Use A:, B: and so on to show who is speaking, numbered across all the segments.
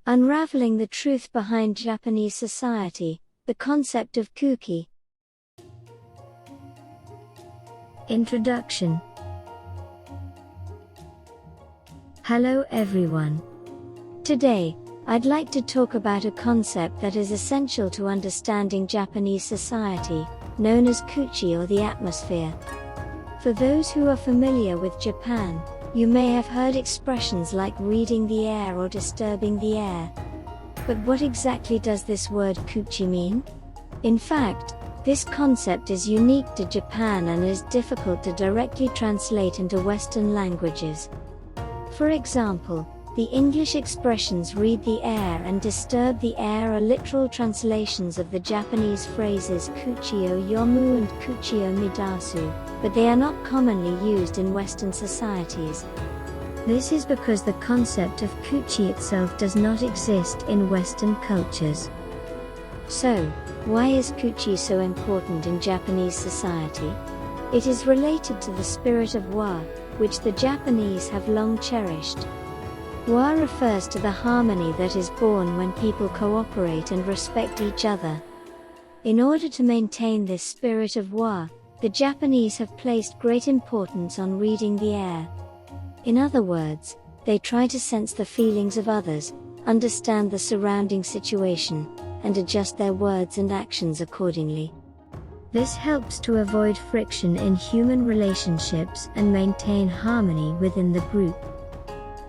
A: Unraveling the truth behind Japanese society, the concept of Kuuki. Introduction. Hello everyone. Today, I'd like to talk about a concept that is essential to understanding Japanese society, known as Kuuki, or the atmosphere. For those who are familiar with Japan, you may have heard expressions like reading the air or disturbing the air. But what exactly does this word Kuuki mean? In fact, this concept is unique to Japan and is difficult to directly translate into Western languages. For example, the English expressions read the air and disturb the air are literal translations of the Japanese phrases Kuuki o yomu and Kuuki o midasu, but they are not commonly used in Western societies. This is because the concept of Kuuki itself does not exist in Western cultures. So, why is Kuuki so important in Japanese society? It is related to the spirit of wa, which the Japanese have long cherished. Wa refers to the harmony that is born when people cooperate and respect each other. In order to maintain this spirit of wa, the Japanese have placed great importance on reading the air. In other words, they try to sense the feelings of others, understand the surrounding situation, and adjust their words and actions accordingly. This helps to avoid friction in human relationships and maintain harmony within the group.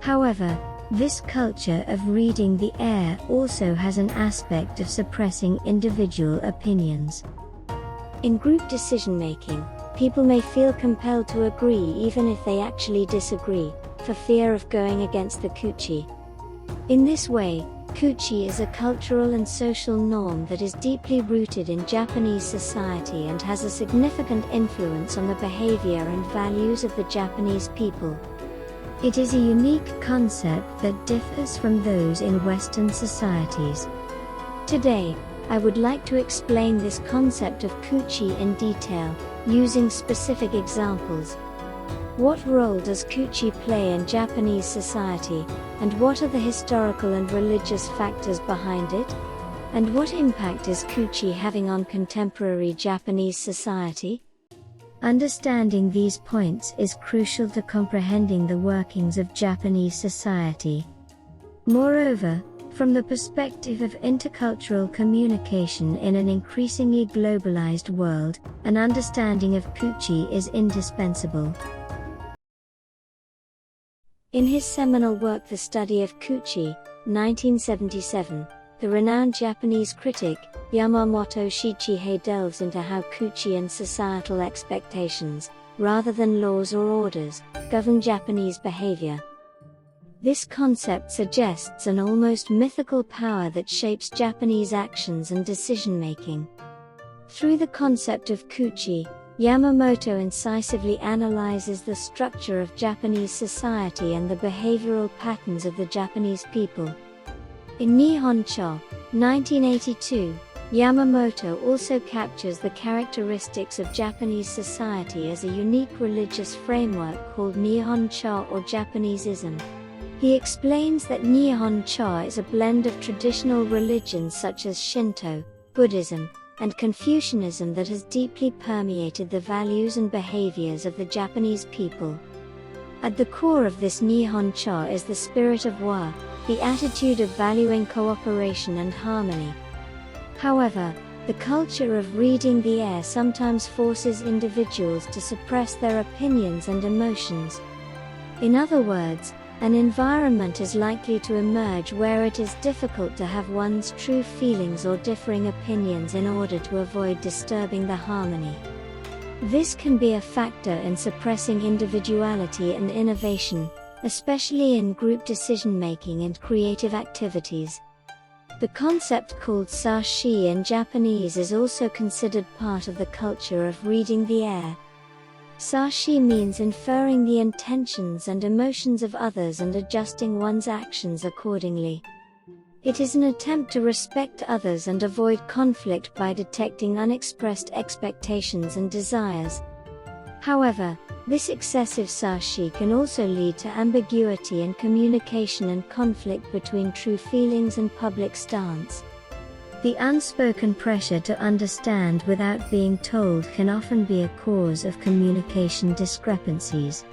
A: However, this culture of reading the air also has an aspect of suppressing individual opinions. In group decision-making, people may feel compelled to agree even if they actually disagree, for fear of going against the Kuuki. In this way, Kuuki is a cultural and social norm that is deeply rooted in Japanese society and has a significant influence on the behavior and values of the Japanese people. It is a unique concept that differs from those in Western societies. Today, I would like to explain this concept of Kuuki in detail, using specific examples. What role does Kuuki play in Japanese society, and what are the historical and religious factors behind it? And what impact is Kuuki having on contemporary Japanese society? Understanding these points is crucial to comprehending the workings of Japanese society. Moreover, from the perspective of intercultural communication in an increasingly globalized world, an understanding of Kuuki is indispensable. In his seminal work The Study of Kuuki, 1977, the renowned Japanese critic, Yamamoto Shichihei delves into how Kuuki and societal expectations, rather than laws or orders, govern Japanese behavior. This concept suggests an almost mythical power that shapes Japanese actions and decision-making. Through the concept of Kuuki, Yamamoto incisively analyzes the structure of Japanese society and the behavioral patterns of the Japanese people. In Nihonkyo, 1982, Yamamoto also captures the characteristics of Japanese society as a unique religious framework called Nihonkyo or Japaneseism. He explains that Nihonkyo is a blend of traditional religions such as Shinto, Buddhism, and Confucianism that has deeply permeated the values and behaviors of the Japanese people. At the core of this Nihonkyo is the spirit of wa, the attitude of valuing cooperation and harmony. However, the culture of reading the air sometimes forces individuals to suppress their opinions and emotions. In other words, an environment is likely to emerge where it is difficult to have one's true feelings or differing opinions in order to avoid disturbing the harmony. This can be a factor in suppressing individuality and innovation, especially in group decision-making and creative activities. The concept called sasshi in Japanese is also considered part of the culture of reading the air. Sasshi means inferring the intentions and emotions of others and adjusting one's actions accordingly. It is an attempt to respect others and avoid conflict by detecting unexpressed expectations and desires. However, This excessive sasshi can also lead to ambiguity in communication and conflict between true feelings and public stance. The unspoken pressure to understand without being told can often be a cause of communication discrepancies.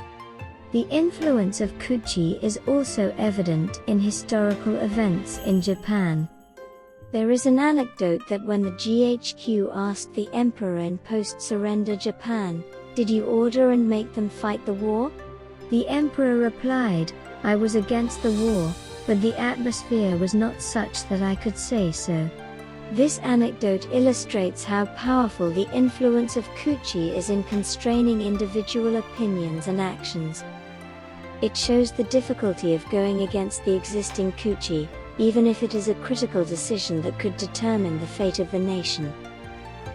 A: The influence of Kuuki is also evident in historical events in Japan. There is an anecdote that when the GHQ asked the emperor in post-surrender Japan, "Did you order and make them fight the war?" The emperor replied, "I was against the war, but the atmosphere was not such that I could say so." This anecdote illustrates how powerful the influence of Kuuki is in constraining individual opinions and actions. It shows the difficulty of going against the existing Kuuki, even if it is a critical decision that could determine the fate of the nation.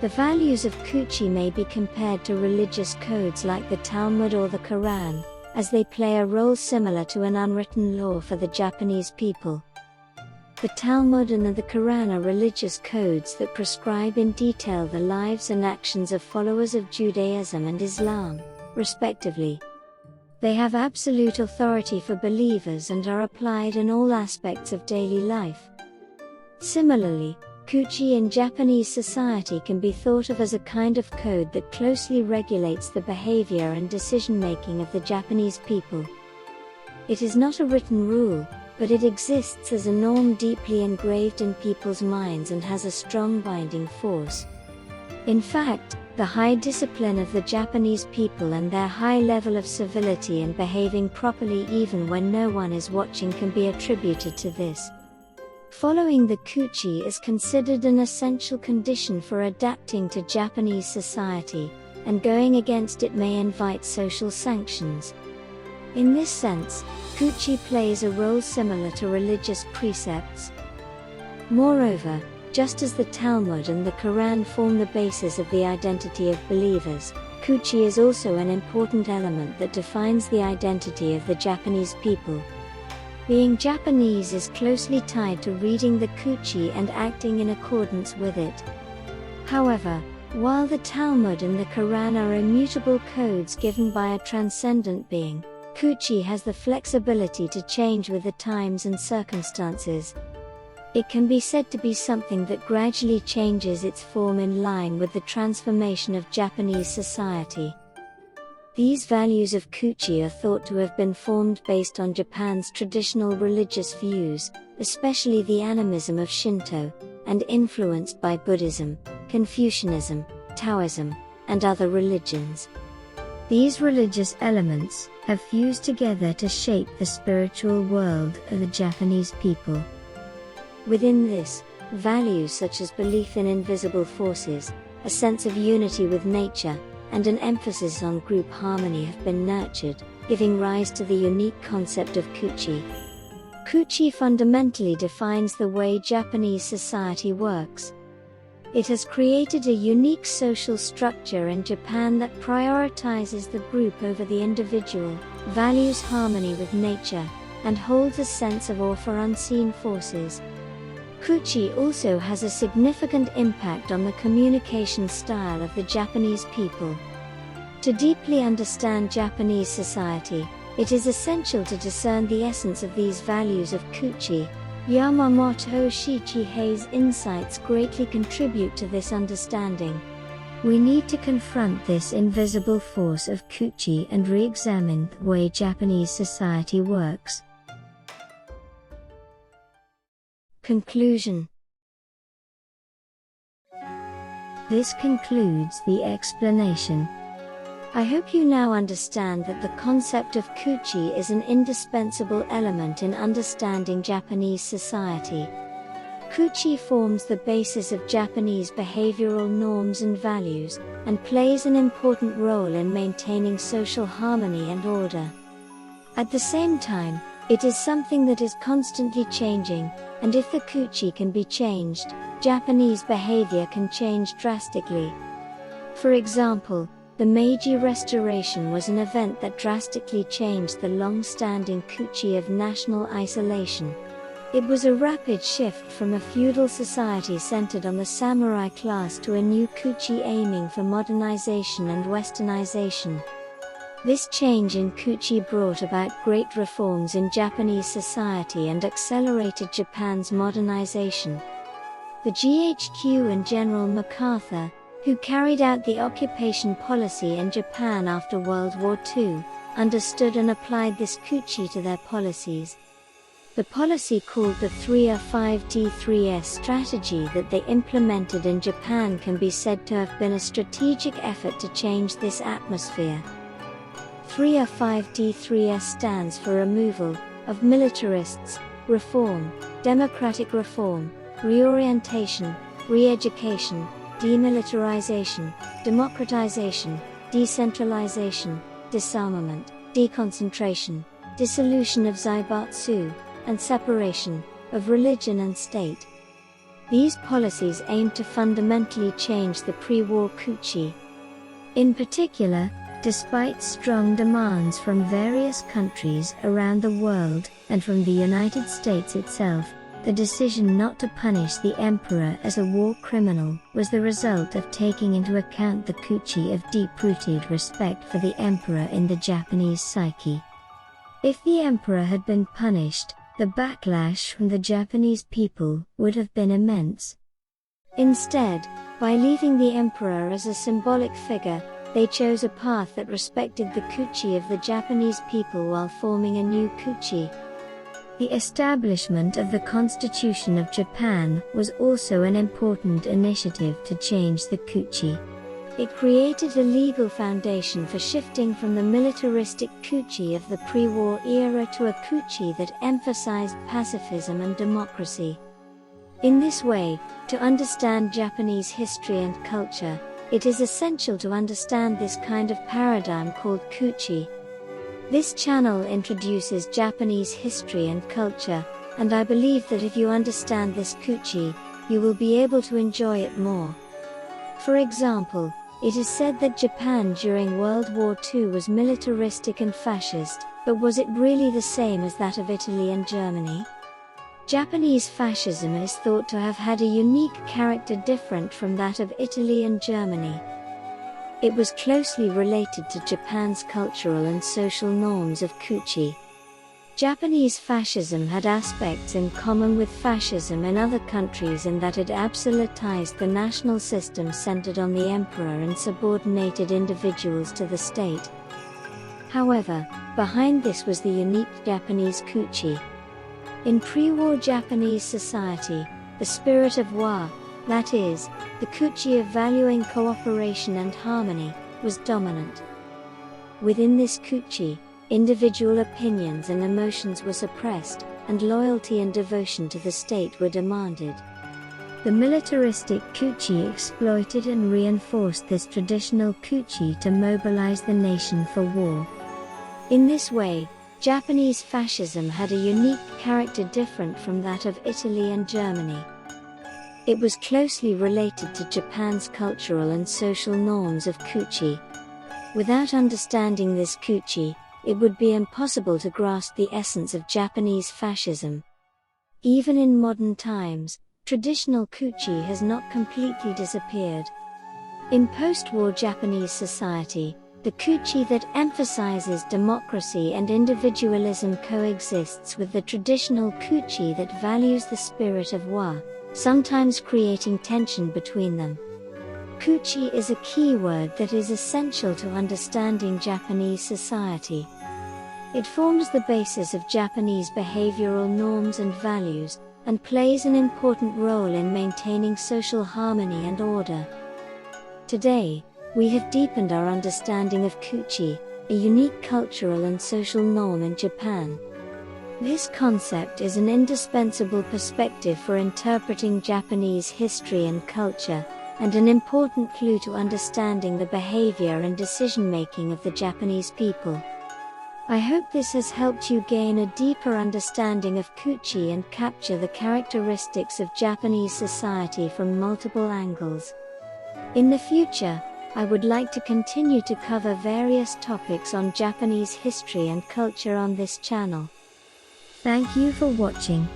A: The values of Kuuki may be compared to religious codes like the Talmud or the Quran, as they play a role similar to an unwritten law for the Japanese people. The Talmud and the Quran are religious codes that prescribe in detail the lives and actions of followers of Judaism and Islam, respectively. They have absolute authority for believers and are applied in all aspects of daily life. Similarly, Kuuki in Japanese society can be thought of as a kind of code that closely regulates the behavior and decision-making of the Japanese people. It is not a written rule, but it exists as a norm deeply engraved in people's minds and has a strong binding force. In fact, the high discipline of the Japanese people and their high level of civility and behaving properly even when no one is watching can be attributed to this. Following the Kuuki is considered an essential condition for adapting to Japanese society, and going against it may invite social sanctions. In this sense, Kuuki plays a role similar to religious precepts. Moreover, just as the Talmud and the Quran form the basis of the identity of believers, Kuuki is also an important element that defines the identity of the Japanese people. Being Japanese is closely tied to reading the Kuuki and acting in accordance with it. However, while the Talmud and the Quran are immutable codes given by a transcendent being, Kuuki has the flexibility to change with the times and circumstances. It can be said to be something that gradually changes its form in line with the transformation of Japanese society. These values of Kuuki are thought to have been formed based on Japan's traditional religious views, especially the animism of Shinto, and influenced by Buddhism, Confucianism, Taoism, and other religions. These religious elements have fused together to shape the spiritual world of the Japanese people. Within this, values such as belief in invisible forces, a sense of unity with nature, and an emphasis on group harmony have been nurtured, giving rise to the unique concept of Kuuki. Kuuki fundamentally defines the way Japanese society works. It has created a unique social structure in Japan that prioritizes the group over the individual, values harmony with nature, and holds a sense of awe for unseen forces. Kuuki also has a significant impact on the communication style of the Japanese people. To deeply understand Japanese society, it is essential to discern the essence of these values of Kuuki. Yamamoto Shichihei's insights greatly contribute to this understanding. We need to confront this invisible force of Kuuki and re-examine the way Japanese society works. Conclusion. This concludes the explanation. I hope you now understand that the concept of Kuuki is an indispensable element in understanding Japanese society. Kuuki forms the basis of Japanese behavioral norms and values, and plays an important role in maintaining social harmony and order. At the same time, it is something that is constantly changing, and if the Kuuki can be changed, Japanese behavior can change drastically. For example, the Meiji Restoration was an event that drastically changed the long-standing Kuuki of national isolation. It was a rapid shift from a feudal society centered on the samurai class to a new Kuuki aiming for modernization and westernization. This change in Kuuki brought about great reforms in Japanese society and accelerated Japan's modernization. The GHQ and General MacArthur, who carried out the occupation policy in Japan after World War II, understood and applied this Kuuki to their policies. The policy called the 3R5D3S strategy that they implemented in Japan can be said to have been a strategic effort to change this atmosphere. 3R5D3S stands for removal of militarists, reform, democratic reform, reorientation, re-education, demilitarization, democratization, decentralization, disarmament, deconcentration, dissolution of zaibatsu, and separation of religion and state. These policies aim to fundamentally change the pre-war Kuuki. In particular, despite strong demands from various countries around the world, and from the United States itself, the decision not to punish the emperor as a war criminal was the result of taking into account the Kuuki of deep-rooted respect for the emperor in the Japanese psyche. If the emperor had been punished, the backlash from the Japanese people would have been immense. Instead, by leaving the emperor as a symbolic figure, they chose a path that respected the Kuuki of the Japanese people while forming a new Kuuki. The establishment of the Constitution of Japan was also an important initiative to change the Kuuki. It created a legal foundation for shifting from the militaristic Kuuki of the pre-war era to a Kuuki that emphasized pacifism and democracy. In this way, to understand Japanese history and culture, it is essential to understand this kind of paradigm called Kuuki. This channel introduces Japanese history and culture, and I believe that if you understand this Kuuki, you will be able to enjoy it more. For example, it is said that Japan during World War II was militaristic and fascist, but was it really the same as that of Italy and Germany? Japanese fascism is thought to have had a unique character different from that of Italy and Germany. It was closely related to Japan's cultural and social norms of Kuuki. Japanese fascism had aspects in common with fascism in other countries in that it absolutized the national system centered on the emperor and subordinated individuals to the state. However, behind this was the unique Japanese Kuuki. In pre-war Japanese society, the spirit of war, that is, the Kuuki of valuing cooperation and harmony, was dominant. Within this Kuuki, individual opinions and emotions were suppressed, and loyalty and devotion to the state were demanded. The militaristic Kuuki exploited and reinforced this traditional Kuuki to mobilize the nation for war. In this way, Japanese fascism had a unique character different from that of Italy and Germany. It was closely related to Japan's cultural and social norms of Kuuki. Without understanding this Kuuki, it would be impossible to grasp the essence of Japanese fascism. Even in modern times, traditional Kuuki has not completely disappeared. In post-war Japanese society, the Kuuki that emphasizes democracy and individualism coexists with the traditional Kuuki that values the spirit of war, sometimes creating tension between them. Kuuki is a key word that is essential to understanding Japanese society. It forms the basis of Japanese behavioral norms and values, and plays an important role in maintaining social harmony and order. Today, we have deepened our understanding of Kuuki, a unique cultural and social norm in Japan. This concept is an indispensable perspective for interpreting Japanese history and culture, and an important clue to understanding the behavior and decision-making of the Japanese people. I hope this has helped you gain a deeper understanding of Kuuki and capture the characteristics of Japanese society from multiple angles. In the future, I would like to continue to cover various topics on Japanese history and culture on this channel. Thank you for watching.